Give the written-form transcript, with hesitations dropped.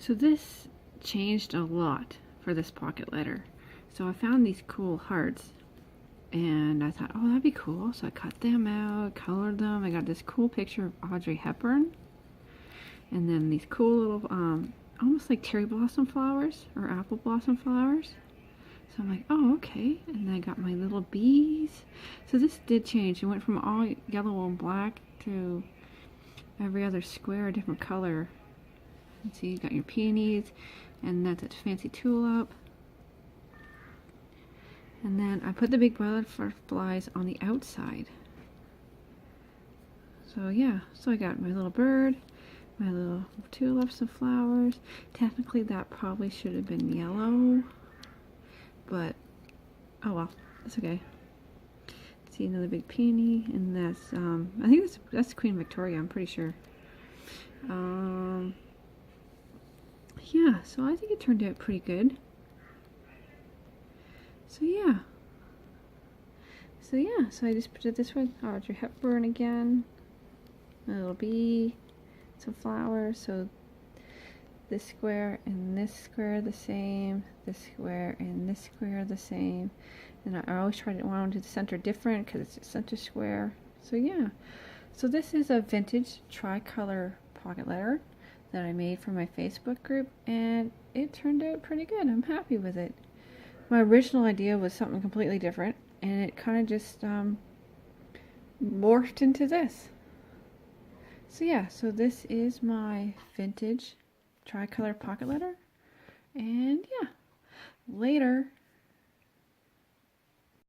So this changed a lot for this pocket letter. So I found these cool hearts and I thought, oh, that'd be cool. So I cut them out, colored them. I got this cool picture of Audrey Hepburn. And then these cool little, almost like cherry blossom flowers or apple blossom flowers. So I'm like, oh, okay. And then I got my little bees. So this did change. It went from all yellow and black to every other square a different color. And see, you got your peonies, and that's a fancy tulip. And then I put the big butterflies on the outside. So yeah, so I got my little bird, my little tulips and flowers. Technically that probably should have been yellow, but oh well, that's okay. See, another big peony, and that's I think that's Queen Victoria, I'm pretty sure. Yeah, so I think it turned out pretty good. So yeah, so I just put it this way. Audrey Hepburn again, a little bee, some flowers. So this square and this square the same, this square and this square the same. And I always try to want to do the center different because it's a center square. So yeah, so this is a vintage tricolor pocket letter that I made for my Facebook group, and it turned out pretty good. I'm happy with it. My original idea was something completely different, and it kind of just morphed into this. So yeah, so this is my vintage tricolor pocket letter, and yeah, later.